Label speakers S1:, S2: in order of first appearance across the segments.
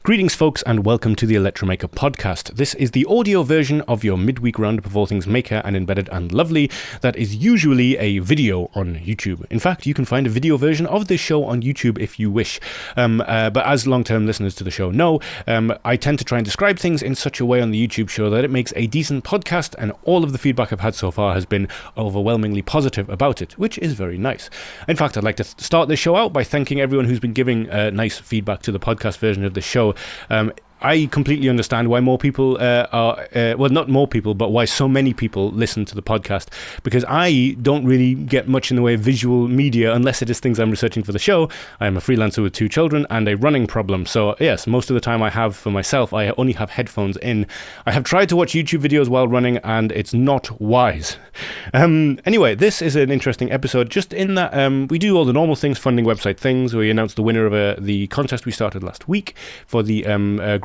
S1: Greetings folks and welcome to the Electromaker podcast. This is the audio version of your midweek roundup of all things Maker and Embedded and Lovely that is usually a video on YouTube. In fact, you can find a video version of this show on YouTube if you wish. But as long-term listeners to the show know, I tend to try and describe things in such a way on the YouTube show that it makes a decent podcast, and all of the feedback I've had so far has been overwhelmingly positive about it, which is very nice. In fact, I'd like to start this show out by thanking everyone who's been giving nice feedback to the podcast version of the show. I completely understand why more people not more people, but why so many people listen to the podcast, because I don't really get much in the way of visual media unless it is things I'm researching for the show. I am a freelancer with 2 children and a running problem, so yes, most of the time I have for myself, I only have headphones in. I have tried to watch YouTube videos while running and it's not wise. Anyway, this is an interesting episode just in that we do all the normal things, funding website things. We announced the winner of the contest we started last week for the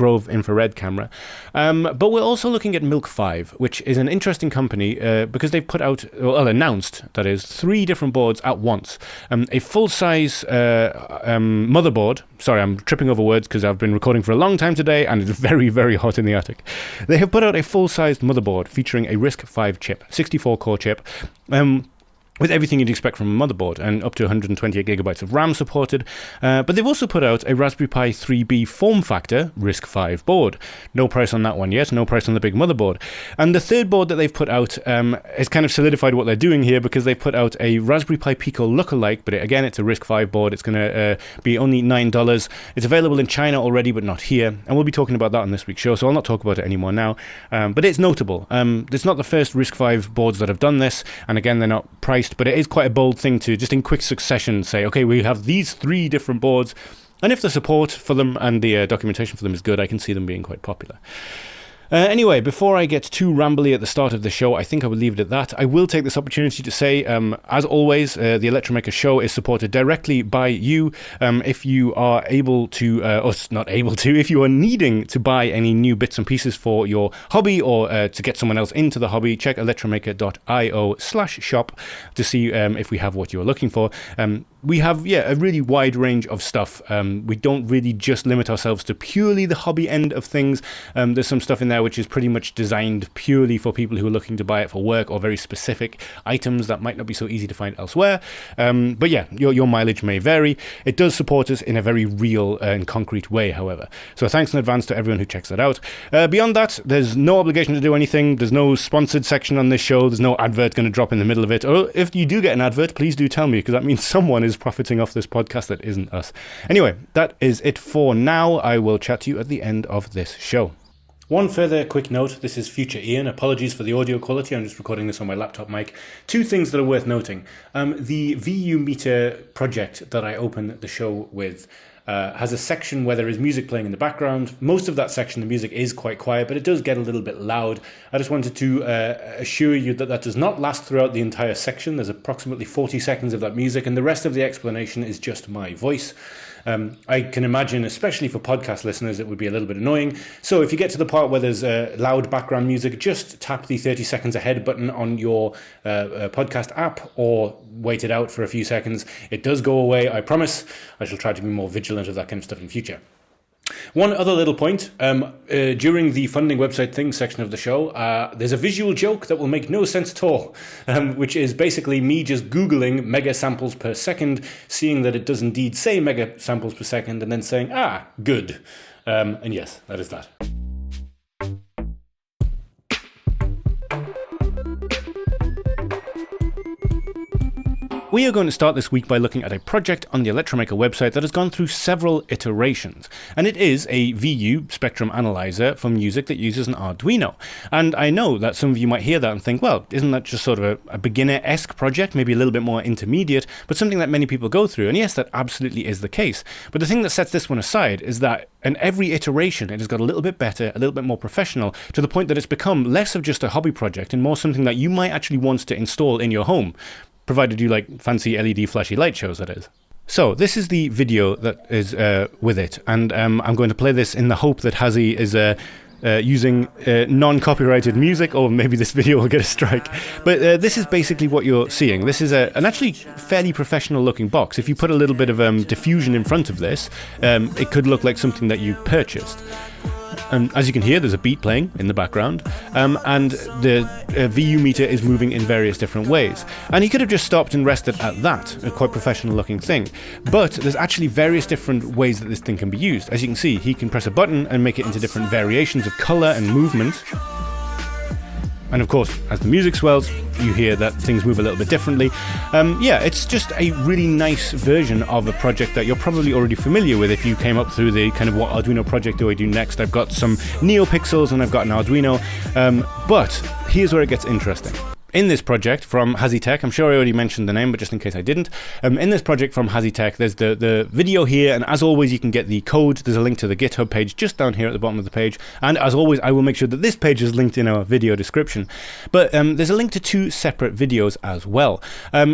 S1: Grove infrared camera, but we're also looking at Milk 5, which is an interesting company because they've put out, announced, that is, 3 different boards at once. A full-size motherboard. Sorry, I'm tripping over words because I've been recording for a long time today and it's very, very hot in the attic. They have put out a full-sized motherboard featuring a RISC-V chip, 64-core chip, with everything you'd expect from a motherboard, and up to 128 gigabytes of RAM supported. But they've also put out a Raspberry Pi 3B form factor RISC-V board. No price on that one yet, no price on the big motherboard. And the third board that they've put out has kind of solidified what they're doing here, because they've put out a Raspberry Pi Pico lookalike, but again, it's a RISC-V board. It's going to be only $9. It's available in China already, but not here. And we'll be talking about that on this week's show, so I'll not talk about it anymore now. But it's notable. It's not the first RISC-V boards that have done this, and again, they're not priced, but it is quite a bold thing to just in quick succession say, okay, we have these 3 different boards, and if the support for them and the documentation for them is good, I can see them being quite popular. Anyway, before I get too rambly at the start of the show, I think I will leave it at that. I will take this opportunity to say, as always, the Electromaker Show is supported directly by you. If you are able to, or not able to, if you are needing to buy any new bits and pieces for your hobby or to get someone else into the hobby, check electromaker.io/shop to see if we have what you're looking for. We have, a really wide range of stuff. We don't really just limit ourselves to purely the hobby end of things. There's some stuff in there which is pretty much designed purely for people who are looking to buy it for work, or very specific items that might not be so easy to find elsewhere. But yeah, your mileage may vary. It does support us in a very real and concrete way, however. So thanks in advance to everyone who checks that out. Beyond that, there's no obligation to do anything. There's no sponsored section on this show. There's no advert going to drop in the middle of it. Or if you do get an advert, please do tell me, because that means someone is profiting off this podcast that isn't us. Anyway, that is it for now. I will chat to you at the end of this show. One further quick note, this is Future Ian. Apologies for the audio quality, I'm just recording this on my laptop mic. 2 things that are worth noting. The VU meter project that I open the show with has a section where there is music playing in the background. Most of that section, the music is quite quiet, but it does get a little bit loud. I just wanted to assure you that that does not last throughout the entire section. There's approximately 40 seconds of that music, and the rest of the explanation is just my voice. I can imagine, especially for podcast listeners, it would be a little bit annoying. So if you get to the part where there's loud background music, just tap the 30 seconds ahead button on your podcast app, or wait it out for a few seconds. It does go away, I promise. I shall try to be more vigilant of that kind of stuff in future. One other little point, during the funding website things section of the show, there's a visual joke that will make no sense at all, which is basically me just Googling mega samples per second, seeing that it does indeed say mega samples per second, and then saying, good. And yes, that is that. We are going to start this week by looking at a project on the Electromaker website that has gone through several iterations, and it is a VU spectrum analyzer for music that uses an Arduino. And I know that some of you might hear that and think, well, isn't that just sort of a beginner-esque project, maybe a little bit more intermediate, but something that many people go through? And yes, that absolutely is the case. But the thing that sets this one aside is that in every iteration, it has got a little bit better, a little bit more professional, to the point that it's become less of just a hobby project and more something that you might actually want to install in your home, provided you like fancy LED flashy light shows, that is. So this is the video that is with it, and I'm going to play this in the hope that Hazy is using non-copyrighted music, or maybe this video will get a strike. But this is basically what you're seeing. This is an actually fairly professional looking box. If you put a little bit of diffusion in front of this, it could look like something that you purchased. And as you can hear, there's a beat playing in the background, and the VU meter is moving in various different ways. And he could have just stopped and rested at that, a quite professional looking thing. But there's actually various different ways that this thing can be used. As you can see, he can press a button and make it into different variations of color and movement. And of course, as the music swells, you hear that things move a little bit differently. Yeah, it's just a really nice version of a project that you're probably already familiar with if you came up through the kind of what Arduino project do I do next. I've got some NeoPixels and I've got an Arduino, but here's where it gets interesting. In this project from HashiTech, I'm sure I already mentioned the name, but just in case I didn't, in this project from HashiTech, there's the video here, and as always, you can get the code. There's a link to the GitHub page just down here at the bottom of the page, and as always, I will make sure that this page is linked in our video description. But there's a link to 2 separate videos as well.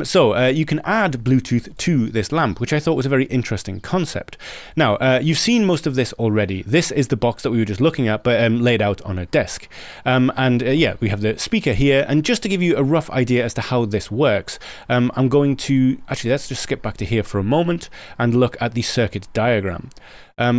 S1: So you can add Bluetooth to this lamp, which I thought was a very interesting concept. Now, you've seen most of this already. This is the box that we were just looking at, but laid out on a desk. Yeah, we have the speaker here, and just to give you a rough idea as to how this works, I'm going to actually, let's just skip back to here for a moment and look at the circuit diagram,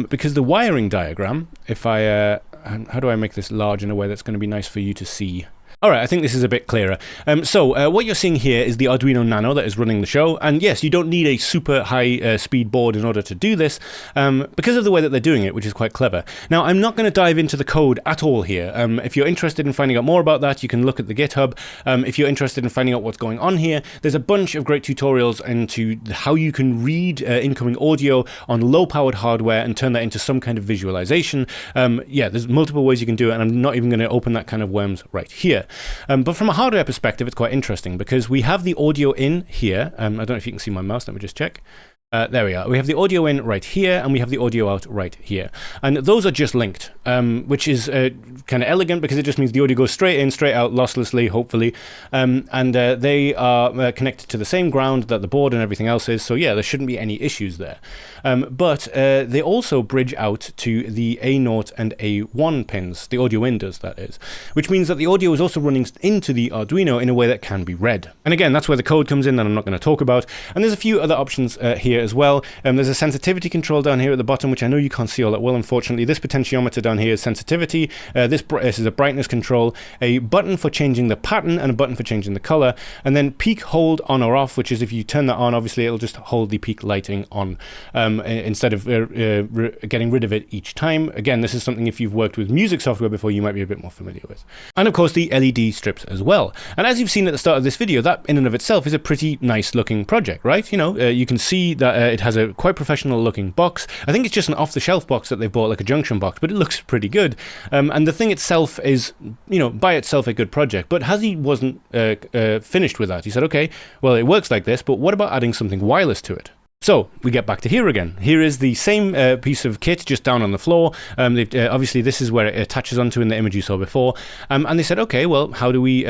S1: because the wiring diagram, if I how do I make this large in a way that's going to be nice for you to see? Alright, I think this is a bit clearer. So what you're seeing here is the Arduino Nano that is running the show, and yes, you don't need a super high speed board in order to do this, because of the way that they're doing it, which is quite clever. Now, I'm not going to dive into the code at all here. If you're interested in finding out more about that, you can look at the GitHub. If you're interested in finding out what's going on here, there's a bunch of great tutorials into how you can read incoming audio on low-powered hardware and turn that into some kind of visualization. Yeah, there's multiple ways you can do it, and I'm not even going to open that kind of worms right here. But from a hardware perspective, it's quite interesting because we have the audio in here. I don't know if you can see my mouse. Let me just check. There we are. We have the audio in right here, and we have the audio out right here. And those are just linked, which is kind of elegant because it just means the audio goes straight in, straight out, losslessly, hopefully. And they are connected to the same ground that the board and everything else is. So yeah, there shouldn't be any issues there. But they also bridge out to the A0 and A1 pins. The audio in does, that is. Which means that the audio is also running into the Arduino in a way that can be read. And again, that's where the code comes in that I'm not going to talk about. And there's a few other options here as well. There's a sensitivity control down here at the bottom, which I know you can't see all that well, unfortunately. This potentiometer down here is sensitivity. This is a brightness control, a button for changing the pattern, and a button for changing the color. And then peak hold on or off, which is if you turn that on, obviously it'll just hold the peak lighting on instead of getting rid of it each time. Again, this is something if you've worked with music software before, you might be a bit more familiar with. And of course, the LED strips as well. And as you've seen at the start of this video, that in and of itself is a pretty nice looking project, right? You know, you can see that it has a quite professional looking box. I think it's just an off-the-shelf box that they've bought, like a junction box, but it looks pretty good. And the thing itself is, you know, by itself a good project. But Hashi wasn't finished with that. He said, okay, well, it works like this, but what about adding something wireless to it? So we get back to here again. Here is the same piece of kit just down on the floor. Obviously, this is where it attaches onto in the image you saw before. And they said, okay, well, how do we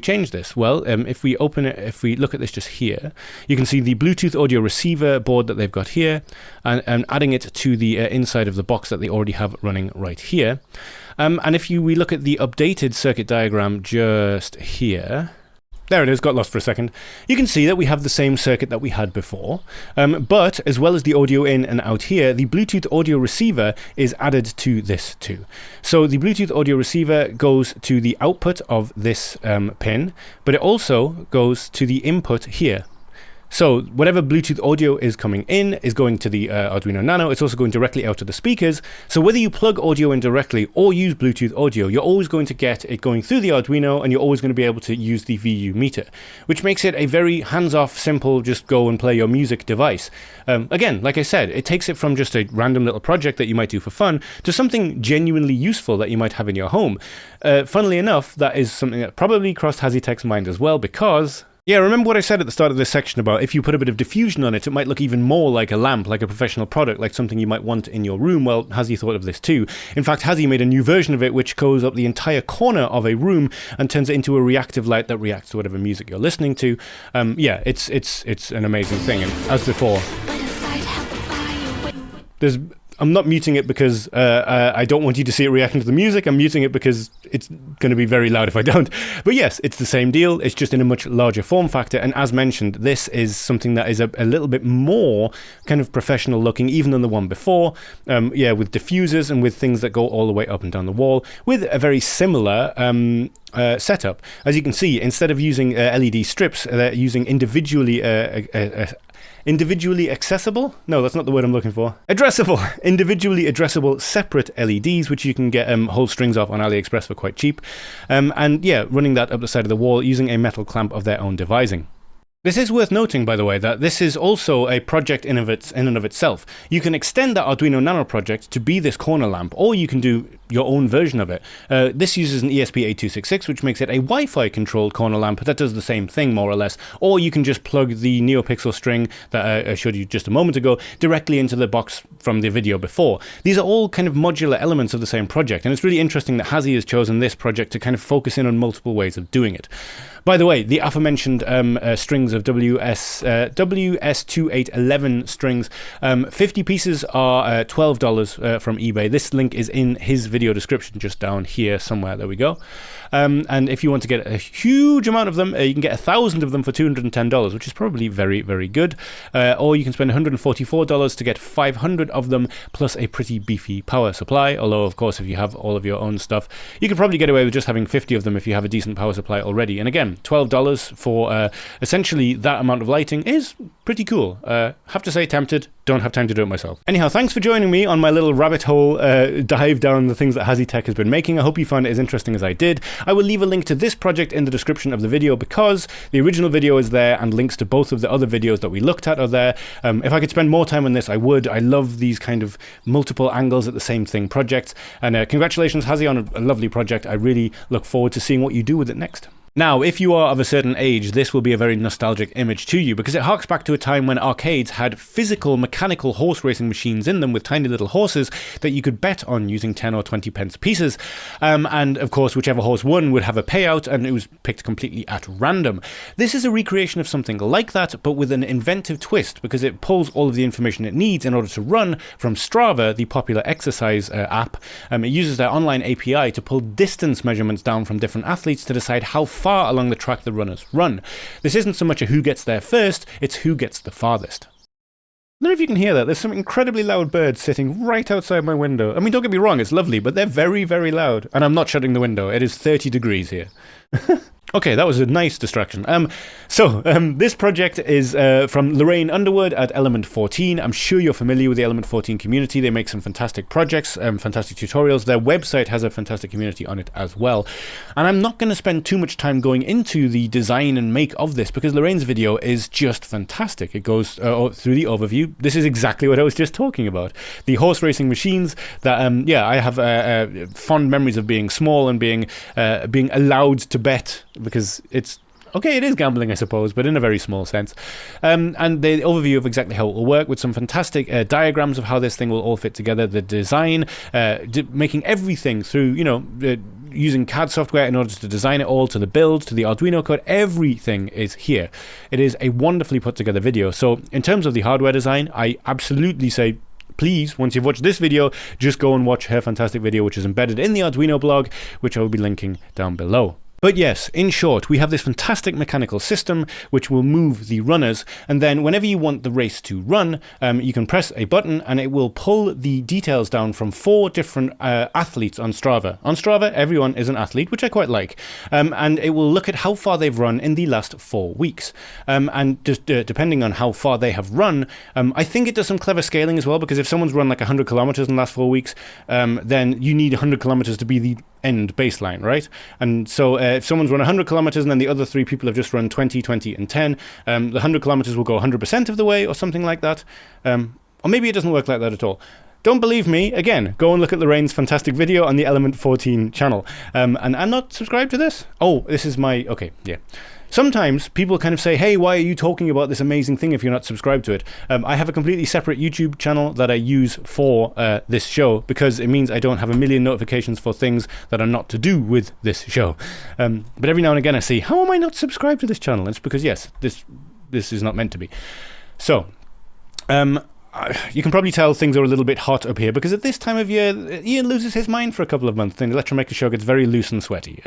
S1: change this? Well, if we open it, if we look at this just here, you can see the Bluetooth audio receiver board that they've got here, and adding it to the inside of the box that they already have running right here. And if we look at the updated circuit diagram just here. There it is, got lost for a second. You can see that we have the same circuit that we had before, but as well as the audio in and out here, the Bluetooth audio receiver is added to this too. So the Bluetooth audio receiver goes to the output of this pin, but it also goes to the input here. So whatever Bluetooth audio is coming in is going to the Arduino Nano. It's also going directly out to the speakers. So whether you plug audio in directly or use Bluetooth audio, you're always going to get it going through the Arduino, and you're always going to be able to use the VU meter, which makes it a very hands-off, simple, just go and play your music device. Again, like I said, it takes it from just a random little project that you might do for fun to something genuinely useful that you might have in your home. Funnily enough, that is something that probably crossed HashiTech's mind as well, because yeah, remember what I said at the start of this section about if you put a bit of diffusion on it, it might look even more like a lamp, like a professional product, like something you might want in your room. Well, Hashi thought of this too. In fact, Hashi made a new version of it which goes up the entire corner of a room and turns it into a reactive light that reacts to whatever music you're listening to. Yeah, it's an amazing thing. And as before, there's I'm not muting it because I don't want you to see it reacting to the music. I'm muting it because it's going to be very loud if I don't. But yes, it's the same deal. It's just in a much larger form factor. And as mentioned, this is something that is a little bit more kind of professional looking, even than the one before. Yeah, with diffusers and with things that go all the way up and down the wall, with a very similar setup. As you can see, instead of using LED strips, they're using individually accessible? No, that's not the word I'm looking for. Addressable. Individually addressable separate LEDs, which you can get whole strings off on AliExpress for quite cheap. And yeah, running that up the side of the wall using a metal clamp of their own devising. This is worth noting, by the way, that this is also a project in and of itself. You can extend that Arduino Nano project to be this corner lamp, or you can do your own version of it. This uses an ESP8266, which makes it a Wi-Fi controlled corner lamp that does the same thing, more or less. Or you can just plug the NeoPixel string that I showed you just a moment ago directly into the box from the video before. These are all kind of modular elements of the same project, and it's really interesting that Hazy has chosen this project to kind of focus in on multiple ways of doing it. By the way, the aforementioned strings of WS2811 strings, 50 pieces are $12 from eBay. This link is in his video description just down here somewhere. There we go. And if you want to get a huge amount of them, you can get 1,000 of them for $210, which is probably very, very good. Or you can spend $144 to get 500 of them, plus a pretty beefy power supply. Although, of course, if you have all of your own stuff, you could probably get away with just having 50 of them if you have a decent power supply already. And again, $12 for essentially that amount of lighting is pretty cool. Have to say tempted, don't have time to do it myself. Anyhow, thanks for joining me on my little rabbit hole dive down the things that Hazy Tech has been making. I hope you found it as interesting as I did. I will leave a link to this project in the description of the video because the original video is there and links to both of the other videos that we looked at are there. If I could spend more time on this, I would. I love these kind of multiple angles at the same thing projects. And congratulations, Hazy, on a lovely project. I really look forward to seeing what you do with it next. Now, if you are of a certain age, this will be a very nostalgic image to you because it harks back to a time when arcades had physical mechanical horse racing machines in them with tiny little horses that you could bet on using 10 or 20 pence pieces. And of course, whichever horse won would have a payout and it was picked completely at random. This is a recreation of something like that, but with an inventive twist because it pulls all of the information it needs in order to run from Strava, the popular exercise app. It uses their online API to pull distance measurements down from different athletes to decide how far along the track the runners run. This isn't so much a who gets there first, it's who gets the farthest. I don't know if you can hear that. There's some incredibly loud birds sitting right outside my window. I mean, don't get me wrong, it's lovely, but they're very, very loud. And I'm not shutting the window. It is 30 degrees here. Okay, that was a nice distraction. This project is from Lorraine Underwood at Element 14. I'm sure you're familiar with the Element 14 community. They make some fantastic projects, fantastic tutorials. Their website has a fantastic community on it as well. And I'm not going to spend too much time going into the design and make of this because Lorraine's video is just fantastic. It goes through the overview. This is exactly what I was just talking about. The horse racing machines that, I have fond memories of being small and being allowed to bet because it's okay, it is gambling, I suppose, but in a very small sense. And the overview of exactly how it will work with some fantastic diagrams of how this thing will all fit together, the design, making everything through, using CAD software in order to design it all, to the build, to the Arduino code, everything is here. It is a wonderfully put together video. So in terms of the hardware design, I absolutely say, please, once you've watched this video, just go and watch her fantastic video, which is embedded in the Arduino blog, which I will be linking down below. But yes, in short, we have this fantastic mechanical system which will move the runners, and then whenever you want the race to run, you can press a button and it will pull the details down from 4 different athletes on Strava. On Strava, everyone is an athlete, which I quite like, and it will look at how far they've run in the last 4 weeks. And just depending on how far they have run, I think it does some clever scaling as well, because if someone's run like 100 kilometers in the last 4 weeks, then you need 100 kilometers to be the end baseline, right? And so if someone's run 100 kilometers and then the other 3 people have just run 20, 20, and 10, the 100 kilometers will go 100% of the way or something like that. Or maybe it doesn't work like that at all. Don't believe me? Again, go and look at Lorraine's fantastic video on the Element 14 channel. And I'm not subscribed to this? Oh, this is my... Okay, yeah. Sometimes people kind of say, hey, why are you talking about this amazing thing if you're not subscribed to it? I have a completely separate YouTube channel that I use for this show because it means I don't have a million notifications for things that are not to do with this show. But every now and again I see, how am I not subscribed to this channel? It's because, yes, this is not meant to be. So, you can probably tell things are a little bit hot up here because at this time of year, Ian loses his mind for a couple of months. The Electromaker Show gets very loose and sweaty.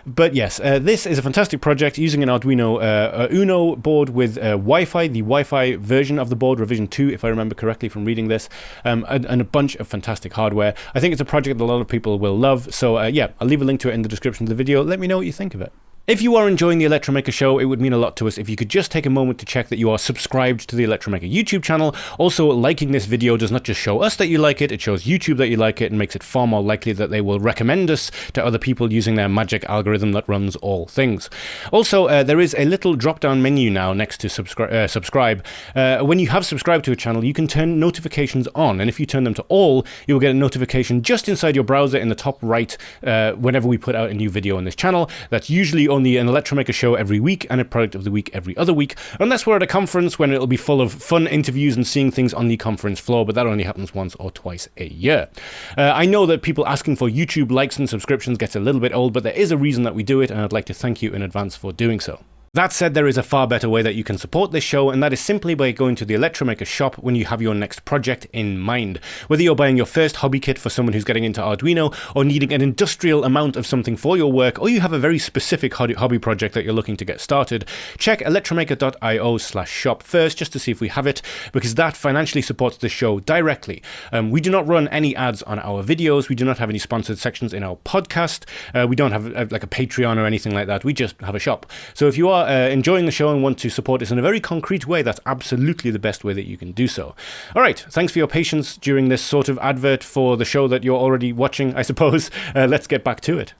S1: But yes, this is a fantastic project using an Arduino Uno board with Wi-Fi, the Wi-Fi version of the board, revision 2, if I remember correctly from reading this, and a bunch of fantastic hardware. I think it's a project that a lot of people will love. So yeah, I'll leave a link to it in the description of the video. Let me know what you think of it. If you are enjoying the Electromaker Show, it would mean a lot to us if you could just take a moment to check that you are subscribed to the Electromaker YouTube channel. Also, liking this video does not just show us that you like it, it shows YouTube that you like it and makes it far more likely that they will recommend us to other people using their magic algorithm that runs all things. Also, there is a little drop-down menu now next to subscribe. When you have subscribed to a channel, you can turn notifications on, and if you turn them to all, you will get a notification just inside your browser in the top right whenever we put out a new video on this channel. That's usually only an Electromaker Show every week and a product of the week every other week, unless we're at a conference when it'll be full of fun interviews and seeing things on the conference floor, but that only happens once or twice a year. I know that people asking for YouTube likes and subscriptions gets a little bit old, but there is a reason that we do it, and I'd like to thank you in advance for doing so. That said, there is a far better way that you can support this show, and that is simply by going to the Electromaker shop when you have your next project in mind. Whether you're buying your first hobby kit for someone who's getting into Arduino, or needing an industrial amount of something for your work, or you have a very specific hobby project that you're looking to get started, check electromaker.io/shop first just to see if we have it, because that financially supports the show directly. We do not run any ads on our videos, we do not have any sponsored sections in our podcast, we don't have like a Patreon or anything like that, we just have a shop. So if you are enjoying the show and want to support us in a very concrete way, that's absolutely the best way that you can do so. All right, thanks for your patience during this sort of advert for the show that you're already watching, I suppose. Let's get back to it.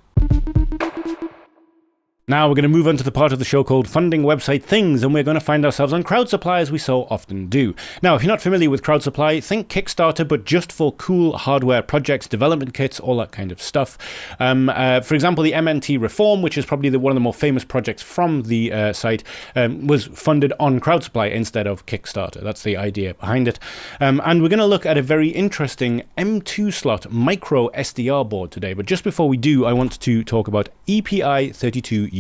S1: Now we're going to move on to the part of the show called Funding Website Things, and we're going to find ourselves on Crowd Supply as we so often do. Now, if you're not familiar with Crowd Supply, think Kickstarter, but just for cool hardware projects, development kits, all that kind of stuff. For example, the MNT Reform, which is probably one of the more famous projects from the site, was funded on Crowd Supply instead of Kickstarter. That's the idea behind it. And we're going to look at a very interesting M2 slot micro SDR board today. But just before we do, I want to talk about EPI32U4.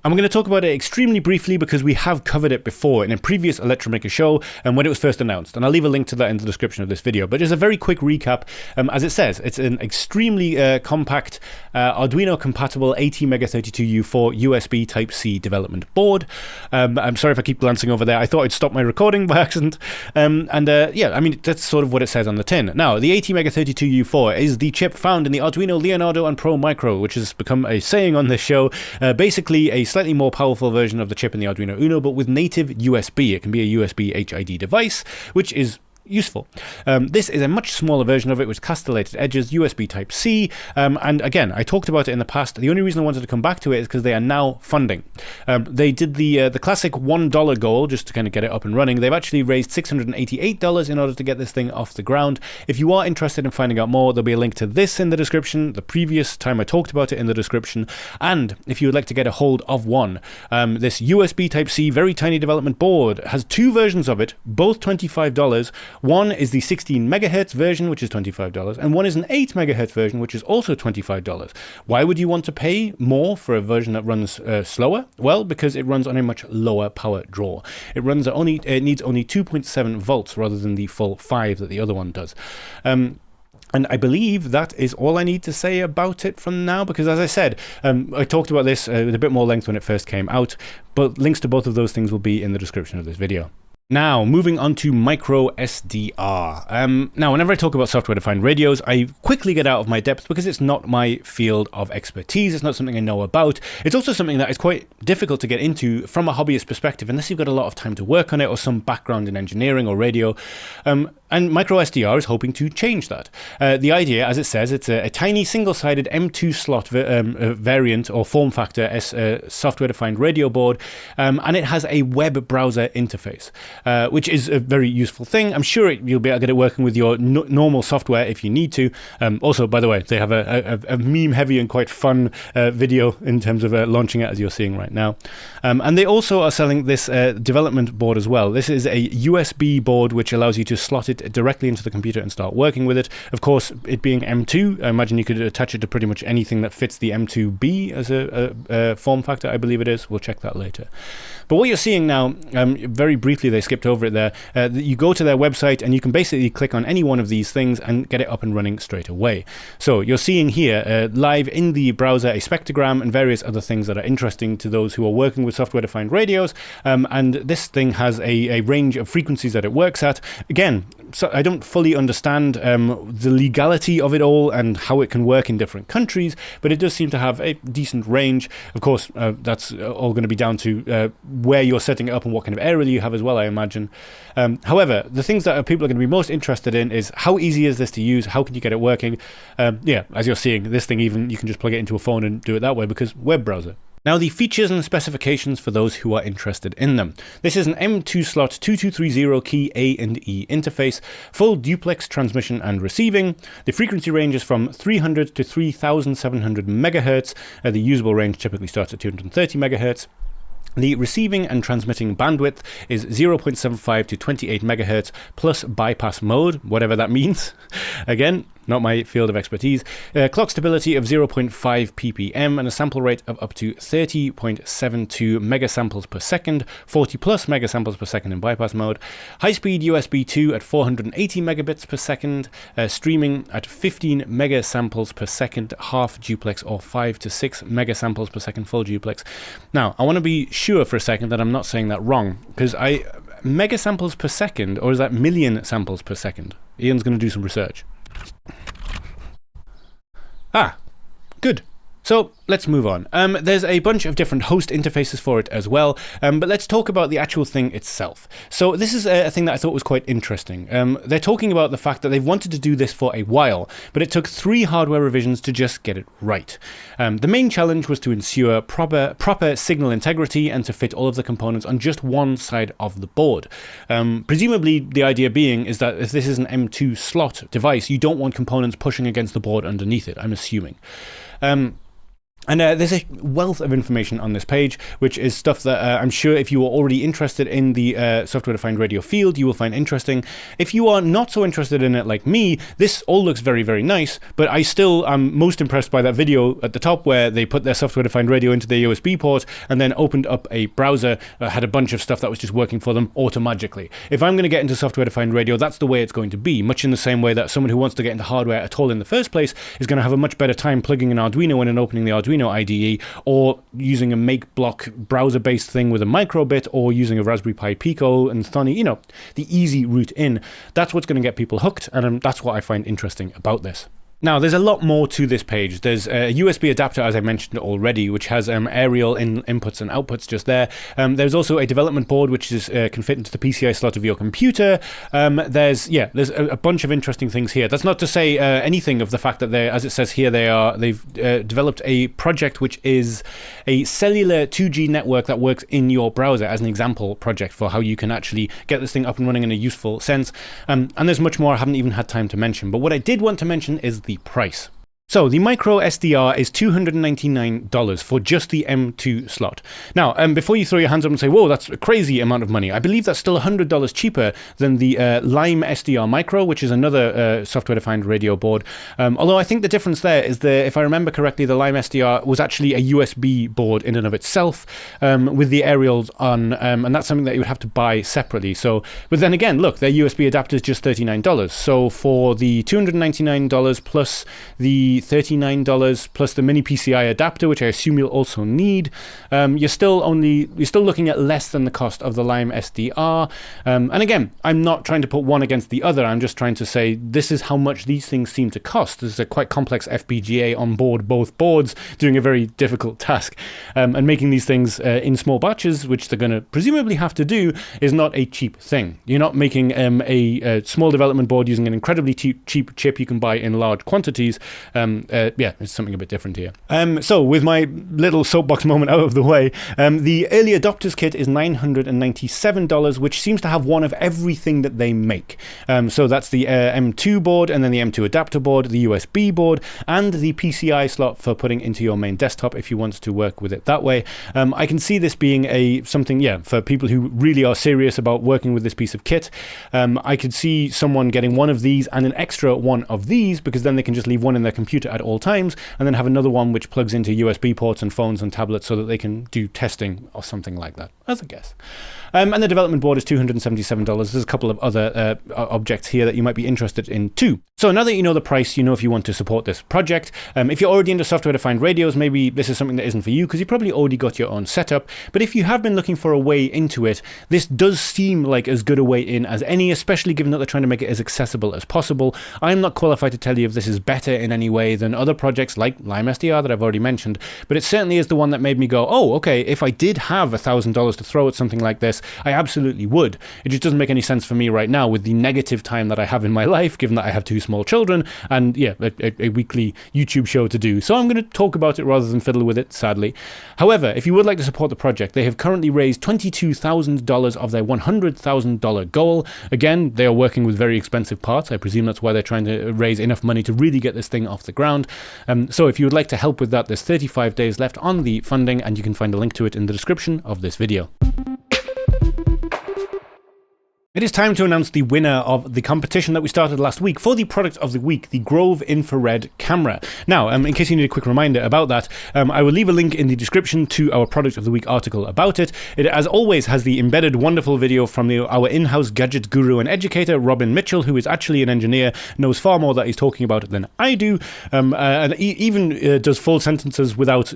S1: I'm going to talk about it extremely briefly because we have covered it before in a previous Electromaker Show and when it was first announced, and I'll leave a link to that in the description of this video. But just a very quick recap, as it says, it's an extremely compact Arduino compatible ATmega32U4 USB Type-C development board. I'm sorry if I keep glancing over there, I thought I'd stop my recording by accident. Yeah, I mean, that's sort of what it says on the tin. Now, the ATmega32U4 is the chip found in the Arduino Leonardo and Pro Micro, which has become a saying on this show. Basically, a slightly more powerful version of the chip in the Arduino Uno, but with native USB. It can be a USB HID device, which is useful. This is a much smaller version of it with castellated edges, USB Type-C, and again, I talked about it in the past. The only reason I wanted to come back to it is because they are now funding. They did the classic $1 goal just to kind of get it up and running. They've actually raised $688 in order to get this thing off the ground. If you are interested in finding out more, there'll be a link to this in the description, the previous time I talked about it in the description, and if you would like to get a hold of one, this USB Type-C very tiny development board has two versions of it, both $25. One is the 16 megahertz version, which is $25, and one is an 8 megahertz version, which is also $25. Why would you want to pay more for a version that runs slower? Well, because it runs on a much lower power draw. It needs only 2.7 volts rather than the full 5 that the other one does. And I believe that is all I need to say about it from now, because as I said, I talked about this with a bit more length when it first came out, but links to both of those things will be in the description of this video. Now, moving on to micro SDR. Now, whenever I talk about software-defined radios, I quickly get out of my depth because it's not my field of expertise. It's not something I know about. It's also something that is quite difficult to get into from a hobbyist perspective, unless you've got a lot of time to work on it or some background in engineering or radio. And micro SDR is hoping to change that. The idea, as it says, it's a tiny single-sided M2 slot variant or form factor software-defined radio board, and it has a web browser interface, which is a very useful thing. I'm sure you'll be able to get it working with your normal software if you need to. Also, by the way, they have a meme-heavy and quite fun video in terms of launching it, as you're seeing right now. And they also are selling this development board as well. This is a USB board which allows you to slot it directly into the computer and start working with it. Of course, it being M2, I imagine you could attach it to pretty much anything that fits the M2B as a form factor, I believe it is. We'll check that later. But what you're seeing now, very briefly, they skipped over it there. You go to their website and you can basically click on any one of these things and get it up and running straight away. So you're seeing here live in the browser a spectrogram and various other things that are interesting to those who are working with software-defined radios. And this thing has a range of frequencies that it works at. Again, so I don't fully understand the legality of it all and how it can work in different countries, but it does seem to have a decent range. Of course, that's all going to be down to where you're setting it up and what kind of area you have as well, I imagine. However, the things that people are going to be most interested in is how easy is this to use? How can you get it working? Yeah, as you're seeing, this thing even, you can just plug it into a phone and do it that way because web browser. Now, the features and specifications for those who are interested in them. This is an M2 slot 2230 key A and E interface, full duplex transmission and receiving. The frequency range is from 300 to 3700 megahertz. The usable range typically starts at 230 megahertz. The receiving and transmitting bandwidth is 0.75 to 28 megahertz plus bypass mode, whatever that means. Again, not my field of expertise. Clock stability of 0.5 ppm and a sample rate of up to 30.72 megasamples per second, 40 plus megasamples per second in bypass mode. High-speed USB 2 at 480 megabits per second, streaming at 15 megasamples per second, half duplex, or 5 to 6 megasamples per second, full duplex. Now, I want to be sure for a second that I'm not saying that wrong, because megasamples per second, or is that million samples per second? Ian's going to do some research. Ah, good. So let's move on. There's a bunch of different host interfaces for it as well, but let's talk about the actual thing itself. So this is a thing that I thought was quite interesting. They're talking about the fact that they've wanted to do this for a while, but it took 3 hardware revisions to just get it right. The main challenge was to ensure proper signal integrity and to fit all of the components on just one side of the board. Presumably the idea being is that if this is an M2 slot device, you don't want components pushing against the board underneath it, I'm assuming. And there's a wealth of information on this page, which is stuff that I'm sure if you are already interested in the software-defined radio field, you will find interesting. If you are not so interested in it like me, this all looks very, very nice, but I still am most impressed by that video at the top where they put their software-defined radio into their USB port and then opened up a browser that had a bunch of stuff that was just working for them automagically. If I'm going to get into software-defined radio, that's the way it's going to be, much in the same way that someone who wants to get into hardware at all in the first place is going to have a much better time plugging an Arduino in and opening the Arduino IDE, or using a make block browser-based thing with a microbit, or using a Raspberry Pi Pico and Thonny, you know, the easy route in. That's what's going to get people hooked, and that's what I find interesting about this. Now, there's a lot more to this page. There's a USB adapter, as I mentioned already, which has aerial inputs and outputs just there. There's also a development board, which can fit into the PCI slot of your computer. There's a bunch of interesting things here. That's not to say anything of the fact that as it says here, they've developed a project which is a cellular 2G network that works in your browser as an example project for how you can actually get this thing up and running in a useful sense. And there's much more I haven't even had time to mention. But what I did want to mention is the price. So the micro SDR is $299 for just the M2 slot. Now, before you throw your hands up and say, whoa, that's a crazy amount of money, I believe that's still $100 cheaper than the Lime SDR Micro, which is another software-defined radio board. Although I think the difference there is if I remember correctly, the Lime SDR was actually a USB board in and of itself with the aerials on, and that's something that you would have to buy separately. So, but then again, look, their USB adapter is just $39. So for the $299 plus the $39 plus the mini PCI adapter, which I assume you'll also need, you're still looking at less than the cost of the Lime SDR. And again, I'm not trying to put one against the other. I'm just trying to say this is how much these things seem to cost. This is a quite complex FPGA on board both boards, doing a very difficult task. And making these things in small batches, which they're going to presumably have to do, is not a cheap thing. You're not making a small development board using an incredibly cheap chip you can buy in large quantities. It's something a bit different here. So with my little soapbox moment out of the way, the early adopters kit is $997, which seems to have one of everything that they make. So that's the M2 board, and then the M2 adapter board, the USB board, and the PCI slot for putting into your main desktop if you want to work with it that way. I can see this being something for people who really are serious about working with this piece of kit. I could see someone getting one of these and an extra one of these, because then they can just leave one in their computer computer at all times, and then have another one which plugs into USB ports and phones and tablets so that they can do testing or something like that, as a guess. And the development board is $277. There's a couple of other objects here that you might be interested in too. So now that you know the price, you know if you want to support this project. If you're already into software-defined radios, maybe this is something that isn't for you because you probably already got your own setup. But if you have been looking for a way into it, this does seem like as good a way in as any, especially given that they're trying to make it as accessible as possible. I'm not qualified to tell you if this is better in any way than other projects like Lime SDR that I've already mentioned, but it certainly is the one that made me go, oh, okay, if I did have $1,000 to throw at something like this, I absolutely would. It just doesn't make any sense for me right now with the negative time that I have in my life, given that I have 2 small children and a weekly YouTube show to do. So I'm going to talk about it rather than fiddle with it, sadly. However, if you would like to support the project, they have currently raised $22,000 of their $100,000 goal. Again, they are working with very expensive parts. I presume that's why they're trying to raise enough money to really get this thing off the ground. So if you would like to help with that, there's 35 days left on the funding, and you can find a link to it in the description of this video. It is time to announce the winner of the competition that we started last week for the product of the week, the Grove infrared camera. Now, in case you need a quick reminder about that, I will leave a link in the description to our product of the week article about it. It, as always, has the embedded wonderful video from our in-house gadget guru and educator, Robin Mitchell, who is actually an engineer, knows far more that he's talking about than I do, and even does full sentences without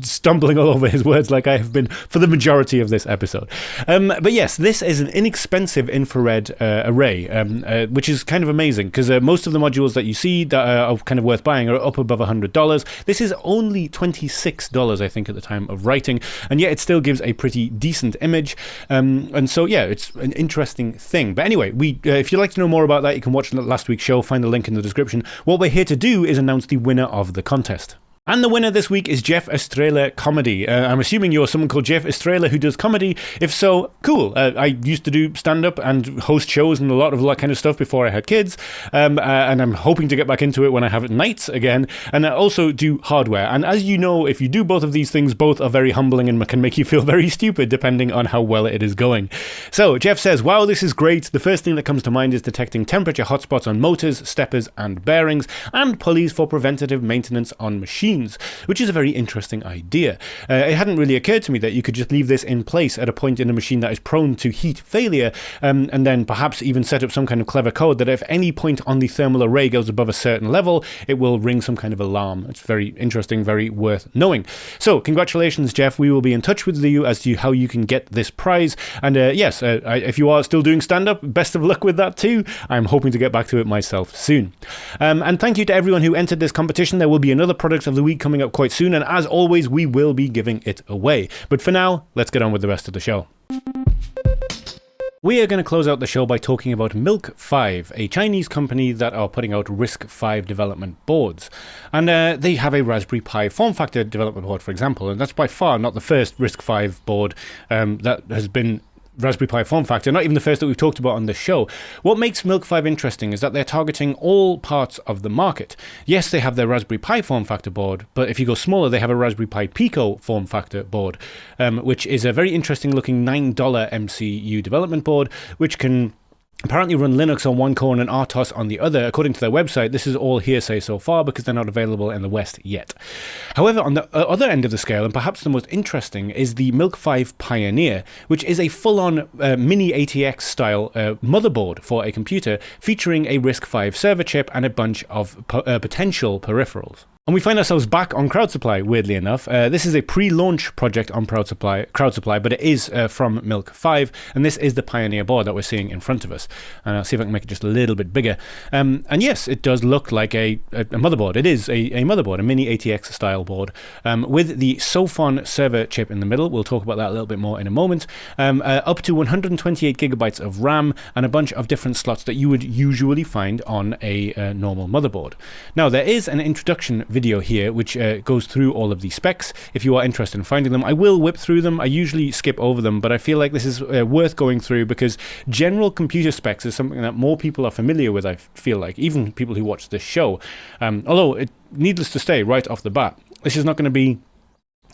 S1: stumbling all over his words like I have been for the majority of this episode. But yes, this is an inexpensive infrared array, which is kind of amazing because most of the modules that you see that are kind of worth buying are up above $100. This is only $26, I think, at the time of writing, and yet it still gives a pretty decent image. And so, yeah, it's an interesting thing. But anyway, if you'd like to know more about that, you can watch last week's show, find the link in the description. What we're here to do is announce the winner of the contest. And the winner this week is Jeff Estrella Comedy. I'm assuming you're someone called Jeff Estrella who does comedy. If so, cool. I used to do stand-up and host shows and a lot of that kind of stuff before I had kids. And I'm hoping to get back into it when I have nights again. And I also do hardware. And as you know, if you do both of these things, both are very humbling and can make you feel very stupid depending on how well it is going. So Jeff says, wow, this is great. The first thing that comes to mind is detecting temperature hotspots on motors, steppers and bearings, and pulleys for preventative maintenance on machines, which is a very interesting idea. It hadn't really occurred to me that you could just leave this in place at a point in a machine that is prone to heat failure, and then perhaps even set up some kind of clever code that if any point on the thermal array goes above a certain level, it will ring some kind of alarm. It's very interesting, very worth knowing. So congratulations, Jeff. We will be in touch with you as to how you can get this prize. And yes, if you are still doing stand-up, best of luck with that too. I'm hoping to get back to it myself soon. And thank you to everyone who entered this competition. There will be another product of the week coming up quite soon, and as always, we will be giving it away. But for now, let's get on with the rest of the show. We are going to close out the show by talking about Milk5, a Chinese company that are putting out RISC-V development boards. And they have a Raspberry Pi form factor development board, for example, and that's by far not the first RISC-V board that has been Raspberry Pi form factor, not even the first that we've talked about on this show. What makes Milk5 interesting is that they're targeting all parts of the market. Yes, they have their Raspberry Pi form factor board, but if you go smaller, they have a Raspberry Pi Pico form factor board, which is a very interesting looking $9 MCU development board, which can apparently run Linux on one core and an RTOS on the other. According to their website, this is all hearsay so far because they're not available in the West yet. However, on the other end of the scale, and perhaps the most interesting, is the Milk5 Pioneer, which is a full-on mini ATX style motherboard for a computer featuring a RISC-V server chip and a bunch of potential peripherals. And we find ourselves back on CrowdSupply, weirdly enough. This is a pre-launch project on CrowdSupply, but it is from Milk5, and this is the Pioneer board that we're seeing in front of us. And I'll see if I can make it just a little bit bigger. And yes, it does look like a motherboard. It is a motherboard, a mini ATX style board, with the Sophon server chip in the middle. We'll talk about that a little bit more in a moment. Up to 128 gigabytes of RAM and a bunch of different slots that you would usually find on a normal motherboard. Now, there is an introduction video here which goes through all of the specs if you are interested in finding them. I will whip through them. I usually skip over them, but I feel like this is worth going through because general computer specs is something that more people are familiar with, I feel like, even people who watch this show. Although, needless to say, right off the bat, this is not going to be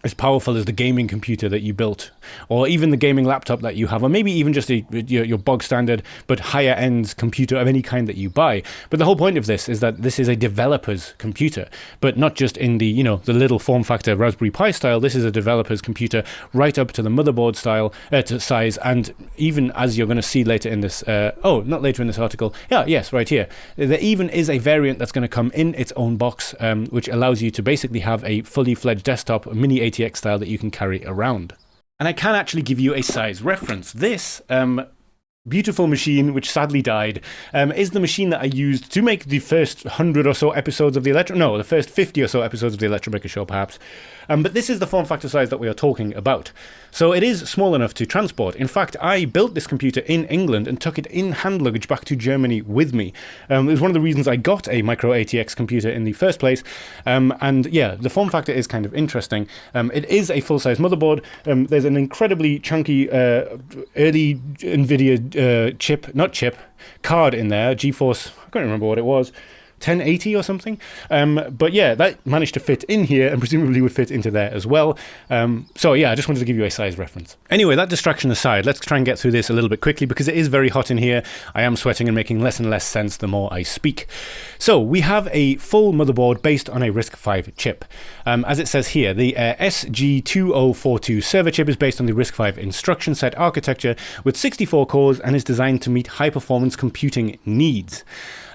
S1: as powerful as the gaming computer that you built or even the gaming laptop that you have, or maybe even just your bog standard but higher end computer of any kind that you buy. But the whole point of this is that this is a developer's computer, but not just in the the little form factor Raspberry Pi style. This is a developer's computer right up to the motherboard style to size, and even as you're going to see later in this not later in this article, right here, there even is a variant that's going to come in its own box, which allows you to basically have a fully fledged desktop mini ATX style that you can carry around. And I can actually give you a size reference. This beautiful machine, which sadly died, is the machine that I used to make the first 100 or so episodes of the first 50 or so episodes of the Electromaker Show, perhaps. But this is the form factor size that we are talking about. So it is small enough to transport. In fact, I built this computer in England and took it in hand luggage back to Germany with me. It was one of the reasons I got a micro ATX computer in the first place. And yeah, the form factor is kind of interesting. It is a full-size motherboard. There's an incredibly chunky early NVIDIA card in there, GeForce, I can't remember what it was, 1080 or something. But yeah, that managed to fit in here and presumably would fit into there as well. So yeah, I just wanted to give you a size reference. Anyway, that distraction aside, let's try and get through this a little bit quickly because it is very hot in here. I am sweating and making less and less sense the more I speak. So we have a full motherboard based on a RISC-V chip. As it says here, the SG2042 server chip is based on the RISC-V instruction set architecture with 64 cores and is designed to meet high-performance computing needs.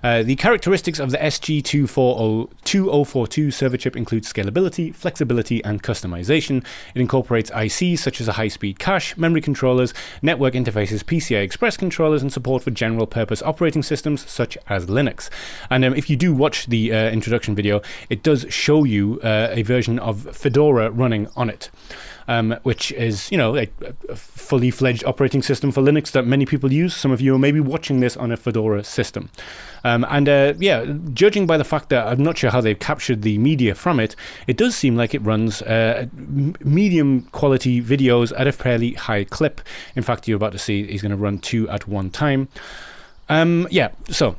S1: The characteristics of the SG2042 server chip include scalability, flexibility, and customization. It incorporates ICs such as a high-speed cache, memory controllers, network interfaces, PCI Express controllers, and support for general-purpose operating systems such as Linux. And if you do watch the introduction video, it does show you a version of Fedora running on it. Which is, a fully fledged operating system for Linux that many people use. Some of you are maybe watching this on a Fedora system. Judging by the fact that I'm not sure how they've captured the media from it, it does seem like it runs medium quality videos at a fairly high clip. In fact, you're about to see he's going to run 2 at one time. So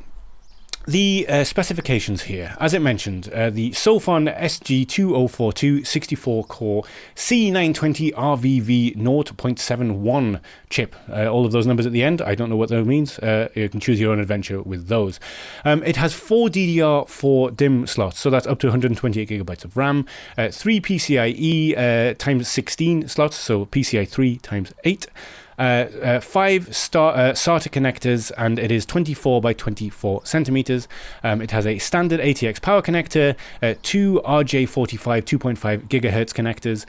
S1: the specifications here, as it mentioned, the Sofon SG2042 64-core C920 RVV 0.71 chip. All of those numbers at the end, I don't know what that means. You can choose your own adventure with those. It has 4 DDR4 DIMM slots, so that's up to 128 gigabytes of RAM, 3 PCIe times 16 slots, so PCI 3 times 8. 5 SATA connectors, and it is 24 by 24 centimeters. It has a standard ATX power connector, 2 RJ45 2.5 gigahertz connectors,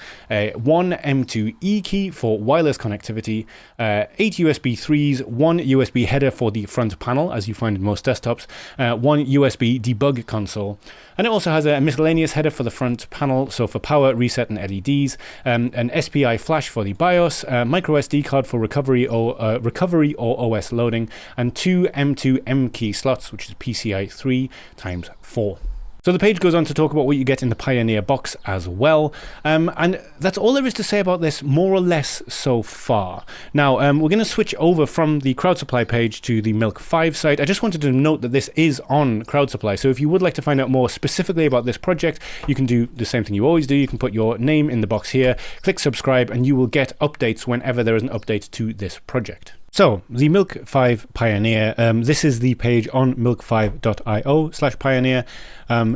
S1: 1 M2 E key for wireless connectivity, 8 USB 3s, 1 USB header for the front panel, as you find in most desktops, 1 USB debug console. And it also has a miscellaneous header for the front panel, so for power, reset, and LEDs, an SPI flash for the BIOS, micro SD card for recovery or OS loading, and 2 M2 M key slots, which is PCI 3 times 4. So the page goes on to talk about what you get in the Pioneer box as well. And that's all there is to say about this, more or less, so far. Now, we're going to switch over from the Crowd Supply page to the Milk5 site. I just wanted to note that this is on Crowd Supply. So if you would like to find out more specifically about this project, you can do the same thing you always do. You can put your name in the box here, click subscribe, and you will get updates whenever there is an update to this project. So, the Milk5 Pioneer, this is the page on milk5.io/pioneer.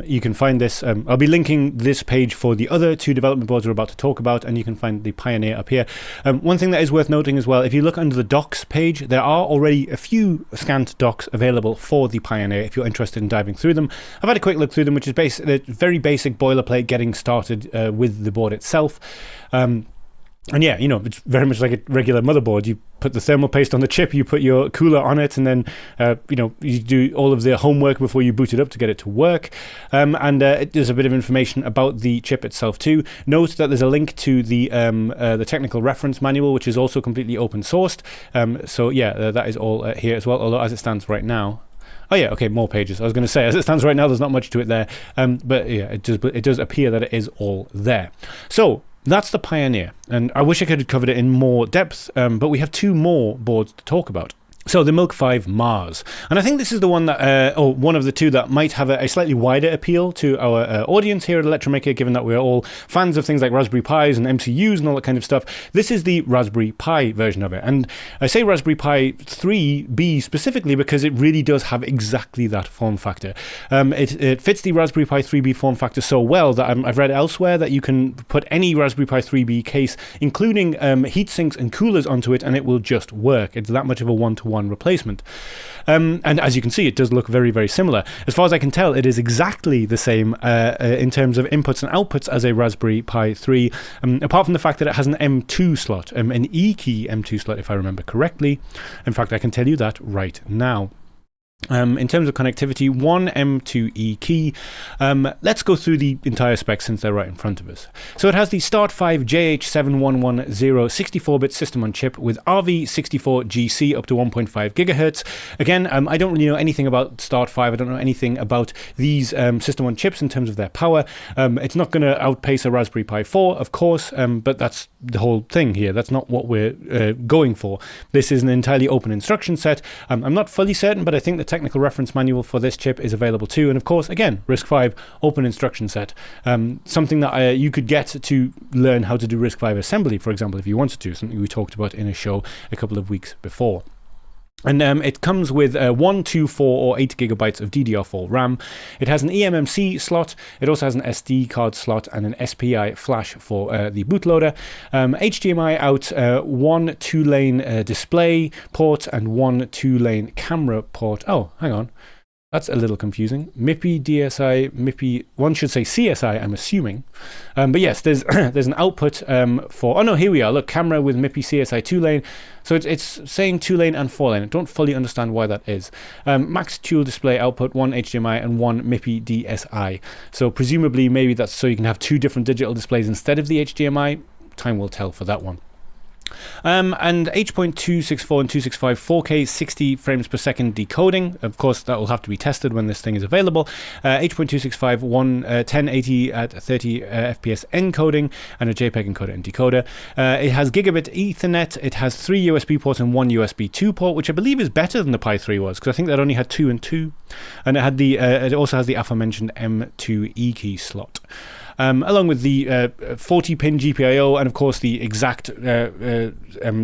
S1: You can find this, I'll be linking this page for the other 2 development boards we're about to talk about, and you can find the Pioneer up here. One thing that is worth noting as well, if you look under the docs page, there are already a few scanned docs available for the Pioneer if you're interested in diving through them. I've had a quick look through them, which is very basic boilerplate getting started with the board itself. And yeah, it's very much like a regular motherboard. You put the thermal paste on the chip, you put your cooler on it, and then, you do all of the homework before you boot it up to get it to work. There's a bit of information about the chip itself too. Note that there's a link to the technical reference manual, which is also completely open sourced. That is all here as well, although as it stands right now, oh yeah, okay, more pages. I was going to say, as it stands right now, there's not much to it there. But yeah, it does appear that it is all there. So, that's the Pioneer, and I wish I could have covered it in more depth, but we have 2 more boards to talk about. So the Milk 5 Mars, and I think this is the one that, or one of the two that might have a slightly wider appeal to our audience here at Electromaker, given that we're all fans of things like Raspberry Pis and MCUs and all that kind of stuff. This is the Raspberry Pi version of it, and I say Raspberry Pi 3B specifically because it really does have exactly that form factor. It fits the Raspberry Pi 3B form factor so well that I've read elsewhere that you can put any Raspberry Pi 3B case, including heat sinks and coolers, onto it, and it will just work. It's that much of a one-to-one replacement. And as you can see, it does look very, very similar. As far as I can tell, it is exactly the same in terms of inputs and outputs as a Raspberry Pi 3, apart from the fact that it has an M2 slot, an E-key M2 slot, if I remember correctly. In fact, I can tell you that right now. In terms of connectivity, one M2E key. Let's go through the entire specs since they're right in front of us. So it has the Start5 JH7110 64-bit system on chip with RV64GC up to 1.5 gigahertz. Again, I don't really know anything about Start5. I don't know anything about these system on chips in terms of their power. It's not going to outpace a Raspberry Pi 4, of course, but that's the whole thing here. That's not what we're going for. This is an entirely open instruction set. I'm not fully certain, but I think the technical reference manual for this chip is available too, and of course, again, RISC-V open instruction set, something that you could get to learn how to do RISC-V assembly, for example, if you wanted to, something we talked about in a show a couple of weeks before. And it comes with 1, 2, 4 or 8 gigabytes of DDR4 RAM. It has an eMMC slot. It also has an SD card slot and an SPI flash for the bootloader. HDMI out, one 2-lane display port and one 2-lane camera port. Oh, hang on. That's a little confusing. MIPI, DSI, MIPI, one should say CSI, I'm assuming. But yes, there's an output for, oh no, here we are. Look, camera with MIPI CSI 2-lane. So it's saying 2-lane and 4-lane. I don't fully understand why that is. Max dual display output, one HDMI and one MIPI DSI. So presumably maybe that's so you can have two different digital displays instead of the HDMI. Time will tell for that one. And H.264 and 265 4K 60 frames per second decoding. Of course, that will have to be tested when this thing is available. H.265 1080 at 30 FPS encoding and a JPEG encoder and decoder. It has gigabit Ethernet. It has 3 USB ports and 1 USB 2 port, which I believe is better than the Pi 3 was, because I think that only had 2 and 2. And it had the it also has the aforementioned M2E key slot. Along with the 40-pin GPIO and, of course, the exact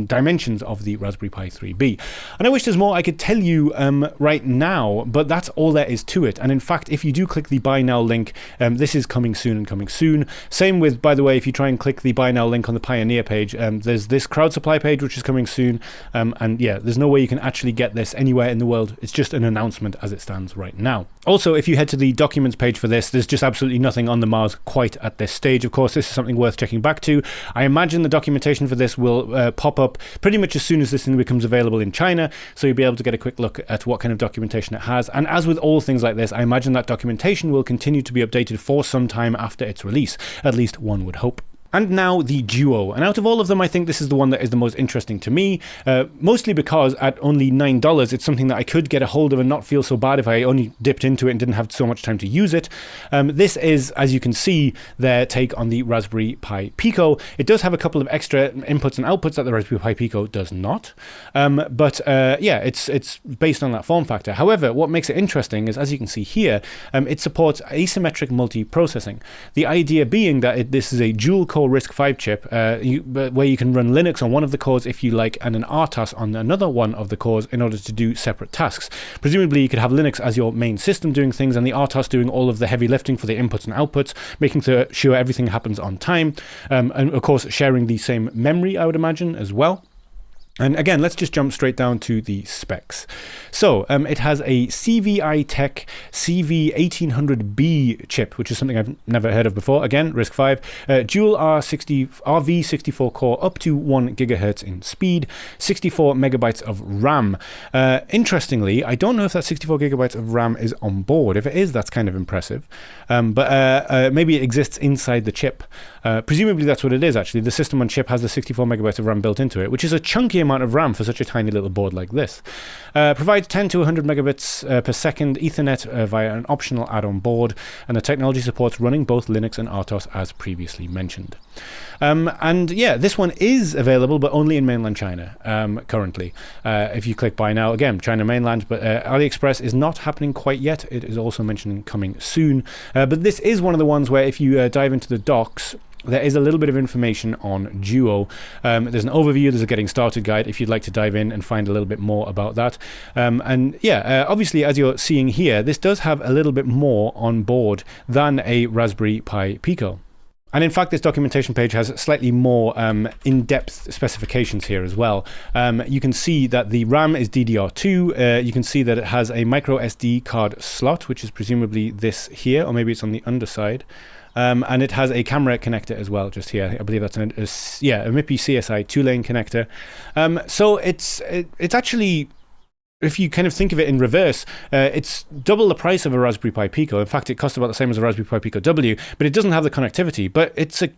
S1: dimensions of the Raspberry Pi 3B. And I wish there's more I could tell you right now, but that's all there is to it. And in fact, if you do click the Buy Now link, this is coming soon and coming soon. Same with, by the way, if you try and click the Buy Now link on the Pioneer page, there's this crowd supply page, which is coming soon. And yeah, there's no way you can actually get this anywhere in the world. It's just an announcement as it stands right now. Also, if you head to the documents page for this, there's just absolutely nothing on the Mars quite at this stage. Of course, this is something worth checking back to. I imagine the documentation for this will pop up pretty much as soon as this thing becomes available in China, so you'll be able to get a quick look at what kind of documentation it has. And as with all things like this, I imagine that documentation will continue to be updated for some time after its release. At least one would hope. And now the Duo. And out of all of them, I think this is the one that is the most interesting to me, mostly because at only $9, it's something that I could get a hold of and not feel so bad if I only dipped into it and didn't have so much time to use it. This is, as you can see, their take on the Raspberry Pi Pico. It does have a couple of extra inputs and outputs that the Raspberry Pi Pico does not. But yeah, it's based on that form factor. However, what makes it interesting is, as you can see here, it supports asymmetric multiprocessing. The idea being that this is a dual-core RISC-V chip where you can run Linux on one of the cores if you like, and an RTOS on another one of the cores in order to do separate tasks. Presumably you could have Linux as your main system doing things and the RTOS doing all of the heavy lifting for the inputs and outputs, making sure everything happens on time, and of course sharing the same memory, I would imagine, as well. And again, let's just jump straight down to the specs. So it has a CVI Tech CV1800B chip, which is something I've never heard of before. Again, RISC-V, dual RV64 core, up to 1 gigahertz in speed, 64 megabytes of RAM. Interestingly, I don't know if that 64 gigabytes of RAM is on board. If it is, that's kind of impressive. But maybe it exists inside the chip. Presumably that's what it is, actually. The system on chip has the 64 megabytes of RAM built into it, which is a chunky amount of RAM for such a tiny little board like this. Provides 10 to 100 megabits per second Ethernet via an optional add-on board, and the technology supports running both Linux and RTOS as previously mentioned. And yeah, this one is available, but only in mainland China currently. If you click buy now, again, China mainland, but AliExpress is not happening quite yet. It is also mentioning coming soon. But this is one of the ones where if you dive into the docs, there is a little bit of information on Duo. There's an overview, there's a getting started guide if you'd like to dive in and find a little bit more about that. And yeah, obviously, as you're seeing here, this does have a little bit more on board than a Raspberry Pi Pico. And in fact, this documentation page has slightly more in-depth specifications here as well. You can see that the RAM is DDR2. You can see that it has a micro SD card slot, which is presumably this here, or maybe it's on the underside. And it has a camera connector as well, just here. I believe that's a MIPI CSI 2-lane connector. So it's actually, if you kind of think of it in reverse, it's double the price of a Raspberry Pi Pico. In fact, it costs about the same as a Raspberry Pi Pico W, but it doesn't have the connectivity. But it's a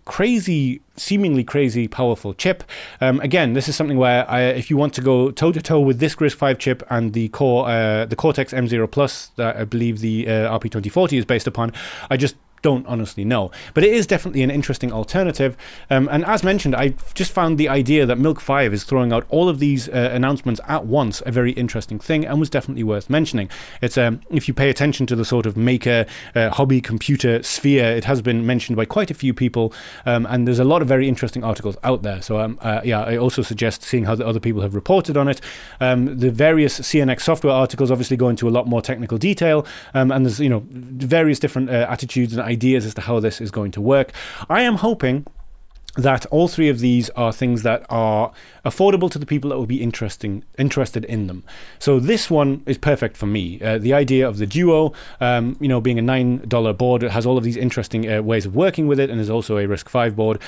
S1: seemingly crazy powerful chip. Again, this is something where if you want to go toe-to-toe with this RISC-V chip and the Cortex M0 Plus that I believe the RP2040 is based upon, I just don't honestly know, but it is definitely an interesting alternative. And as mentioned, I just found the idea that Milk 5 is throwing out all of these announcements at once a very interesting thing, and was definitely worth mentioning. It's if you pay attention to the sort of maker hobby computer sphere, it has been mentioned by quite a few people, and there's a lot of very interesting articles out there. So yeah, I also suggest seeing how the other people have reported on it. The various CNX software articles obviously go into a lot more technical detail, and there's various different attitudes and ideas as to how this is going to work. I am hoping that all three of these are things that are affordable to the people that will be interested in them. So this one is perfect for me. The idea of the Duo, being a $9 board, it has all of these interesting ways of working with it, and is also a RISC-V board,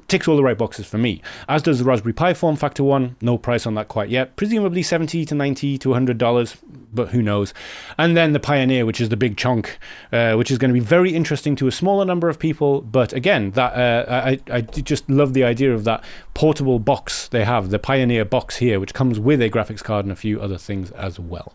S1: ticks all the right boxes for me. As does the Raspberry Pi Form Factor one. No price on that quite yet. Presumably $70 to $90 to $100, but who knows. And then the Pioneer, which is the big chunk, which is going to be very interesting to a smaller number of people. But again, that I just love the idea of that portable box they have, the Pioneer box here, which comes with a graphics card and a few other things as well.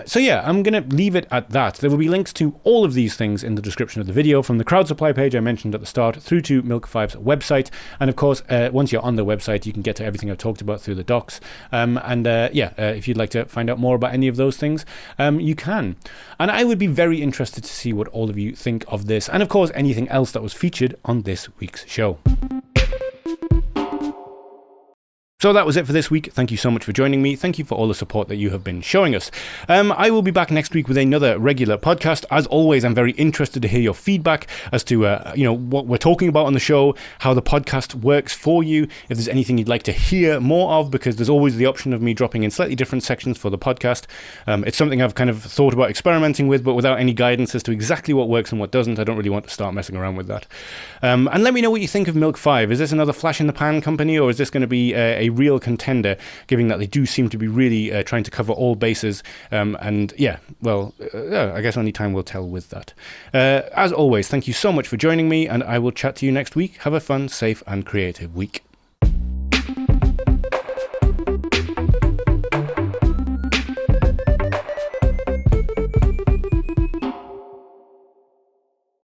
S1: So yeah, I'm going to leave it at that. There will be links to all of these things in the description of the video, from the crowd supply page I mentioned at the start through to Milk 5's website. And of course, once you're on the website, you can get to everything I've talked about through the docs. If you'd like to find out more about any of those things, you can. And I would be very interested to see what all of you think of this, and of course, anything else that was featured on this week's show. So that was it for this week. Thank you so much for joining me. Thank you for all the support that you have been showing us. I will be back next week with another regular podcast. As always, I'm very interested to hear your feedback as to what we're talking about on the show, how the podcast works for you, if there's anything you'd like to hear more of, because there's always the option of me dropping in slightly different sections for the podcast. It's something I've kind of thought about experimenting with, but without any guidance as to exactly what works and what doesn't. I don't really want to start messing around with that. And let me know what you think of Milk 5. Is this another flash in the pan company, or is this going to be a real contender, given that they do seem to be really trying to cover all bases? I guess only time will tell with that. As always, thank you so much for joining me, and I will chat to you next week. Have a fun, safe, and creative week.